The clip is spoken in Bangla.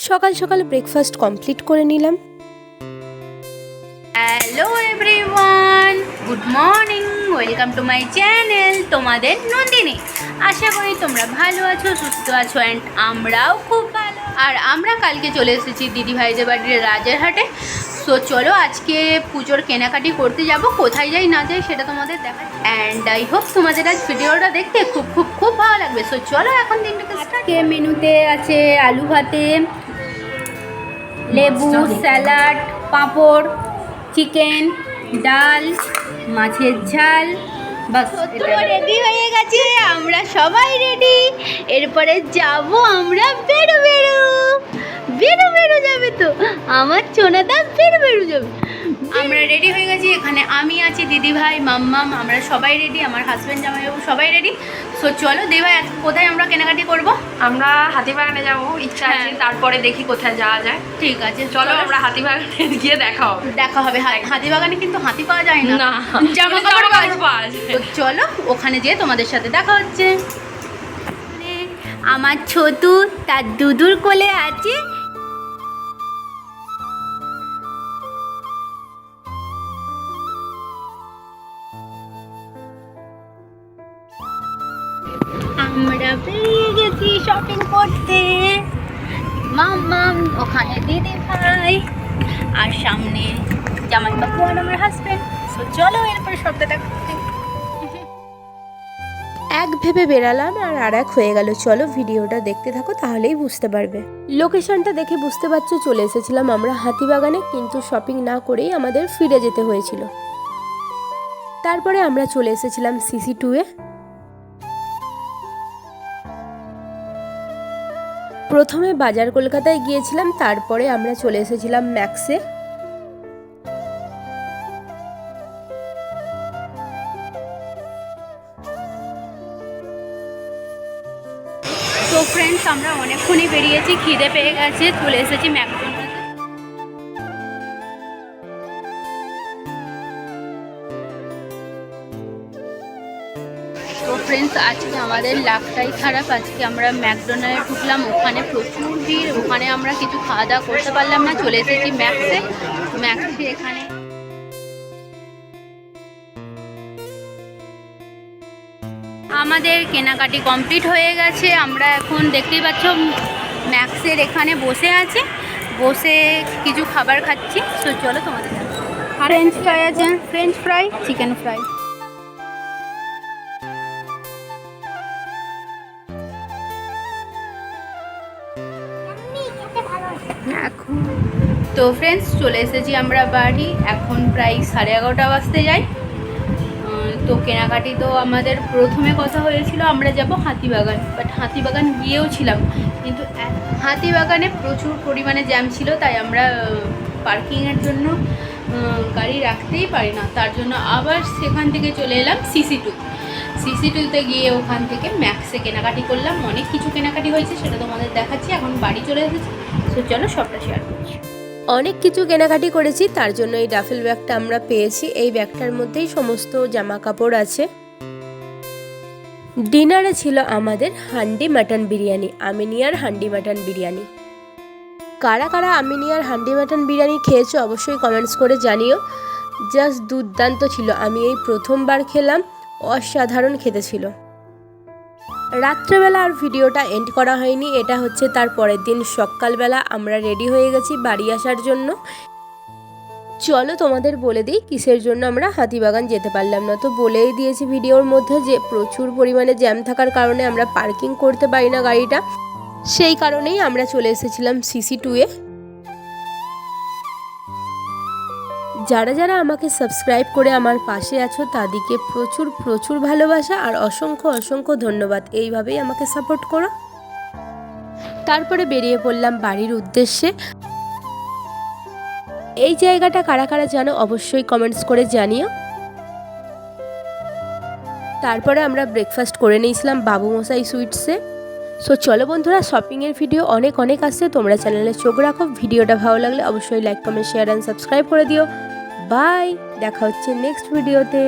সকাল সকাল ব্রেকফাস্ট কমপ্লিট করে নিলাম। Hello everyone, good morning, welcome to my channel তোমাদের নন্দিনী। আশা করি তোমরা ভালো আছো, সুস্থ আছো, অ্যান্ড আমরাও খুব ভালো। আর আমরা কালকে চলে এসেছি দিদিভাইদের বাড়ির রাজারহাটে। সো চলো আজকে পুজোর কেনাকাটি করতে যাব। কোথায় যাই না যাই সেটা তোমাদের দেখা, অ্যান্ড আই হোপ তোমাদের আজ ভিডিওটা দেখতে খুব খুব খুব ভালো লাগবে। সো চলো এখন দিনটাকে স্টার্ট। মেনুতে আছে আলু ভাতে, লেবু, স্যালাড, পাঁপড়, চিকেন, ডাল, মাছের ঝাল। বাস রেডি হয়ে গেছে, আমরা সবাই রেডি। এরপরে যাব আমরা বেরো বেরো বেরো বেরো যাবে তো আমার সোনাদা, বেরো বেরো যাবে। আমরা রেডি হয়ে গেছি, এখানে আমি আছি, দিদিভাই, মাম্মাম, আমরা সবাই রেডি, আমার হাজব্যান্ড, জামাইবাবু সবাই রেডি। সো চলো দিদিভাই, কোথায় আমরা কেনাকাটি করব? আমরা হাতিবাগানে যাবো, ইচ্ছা আছে, তারপরে দেখি কোথায় যাওয়া যায়। ঠিক আছে চলো আমরা হাতিবাগানে গিয়ে দেখা হবে। হাতিবাগানে কিন্তু হাতি পাওয়া যায় না, জামা কাপড় পাওয়া যায়। তো চলো ওখানে যেয়ে তোমাদের সাথে দেখা হচ্ছে। আমার ছোটু তার দুদুর কোলে আছে। আমরা বেরিয়ে গেছি শপিং করতে। মাম্মাম ওখানে দিদি ভাই, আর সামনে জামাইবাবু আর আমার হাজব্যান্ড। সো চলো এরপরে সবটা দেখা হচ্ছে। এক ভেবে বেরালাম আর এক হয়ে গেল। চলো ভিডিওটা দেখতে থাকো, তাহলেই বুঝতে পারবে। লোকেশনটা দেখে বুঝতে পারছো, চলে এসেছিলাম আমরা হাতিবাগানে, কিন্তু শপিং না করেই আমাদের ফিরে যেতে হয়েছিল। তারপরে আমরা চলে এসেছিলাম CC2-এ। প্রথমে বাজার কলকাতায় গিয়েছিলাম, তারপরে আমরা চলে এসেছিলাম ম্যাক্সে। তো ফ্রেন্ডস, আমরা অনেকক্ষণই বেরিয়েছি, খিদে পেয়ে গেছে, চলে এসেছি ম্যাকডোনাল্ডসে। তো ফ্রেন্ডস, আজকে আমাদের লাকটাই খারাপ। আজকে আমরা ম্যাকডোনাল্ডে ঢুকলাম, ওখানে প্রচুর ভিড়, ওখানে আমরা কিছু খাওয়া দাওয়া করতে পারলাম না। চলে এসেছি ম্যাক্সে। এখানে আমাদের কেনাকাটি কমপ্লিট হয়ে গেছে। আমরা এখন দেখতেই পাচ্ছ ম্যাক্সের এখানে বসে আছি, বসে কিছু খাবার খাচ্ছি। তো চলো তোমাদের, ফ্রেঞ্চ ফ্রাই আছে, ফ্রেঞ্চ ফ্রাই, চিকেন ফ্রাই। এখন তো ফ্রেন্ডস চলে এসেছি আমরা বাড়ি, এখন প্রায় 11:30 বাজতে যাই। তো কেনাকাটি তো আমাদের প্রথমে কথা হয়েছিল আমরা যাব হাতিবাগান, বাট হাতিবাগান গিয়েও ছিলাম, কিন্তু হাতিবাগানে প্রচুর পরিমাণে জ্যাম ছিল, তাই আমরা পার্কিংয়ের জন্য গাড়ি রাখতেই পারি না। তার জন্য আবার সেখান থেকে চলে এলাম CC2-তে গিয়ে ওখান থেকে ম্যাক্সে কেনাকাটি করলাম। অনেক কিছু কেনাকাটি হয়েছে, সেটা তোমাদের দেখাচ্ছি। এখন বাড়ি চলে এসেছি, তো চলো সবটা শেয়ার করছি। অনেক কিছু কেনাকাটি করেছি, তার জন্য এই ডাফেল ব্যাগটা আমরা পেয়েছি। এই ব্যাগটার মধ্যেই সমস্ত জামা কাপড় আছে। ডিনারে ছিল আমাদের হান্ডি মাটন বিরিয়ানি, আমিনিয়ার হান্ডি মাটন বিরিয়ানি। কারা কারা আমিনিয়ার হান্ডি মাটন বিরিয়ানি খেয়েছো অবশ্যই কমেন্টস করে জানিও। জাস্ট দুর্দান্ত ছিল, আমি এই প্রথমবার খেলাম, অসাধারণ খেতে ছিল। রাত্রেবেলা আর ভিডিওটা এন্ড করা হয়নি, এটা হচ্ছে তার পরের দিন সকালবেলা আমরা রেডি হয়ে গেছি বাড়ি আসার জন্য। চলো তোমাদের বলে দিই কিসের জন্য আমরা হাতিবাগান যেতে পারলাম না। তো বলেই দিয়েছি ভিডিওর মধ্যে যে প্রচুর পরিমাণে জ্যাম থাকার কারণে আমরা পার্কিং করতে পারি না গাড়িটা, সেই কারণেই আমরা চলে এসেছিলাম CC2-এ। যারা যারা আমাকে সাবস্ক্রাইব করে আমার পাশে আছো তাদেরকে প্রচুর প্রচুর ভালোবাসা আর অসংখ্য অসংখ্য ধন্যবাদ। এইভাবেই আমাকে সাপোর্ট করো। তারপরে বেরিয়ে পড়লাম বাড়ির উদ্দেশ্যে। এই জায়গাটা কারা কারা জানো অবশ্যই কমেন্টস করে জানিও। তারপরে আমরা ব্রেকফাস্ট করে নিয়েছিলাম বাবু মশাই সুইটসে। সো চলো বন্ধুরা, শপিংয়ের ভিডিও অনেক অনেক আসছে, তোমরা চ্যানেলে চোখ রাখো। ভিডিওটা ভালো লাগলে অবশ্যই like, comment, share and subscribe করে দিও। বাই, দেখা হচ্ছে নেক্সট ভিডিওতে।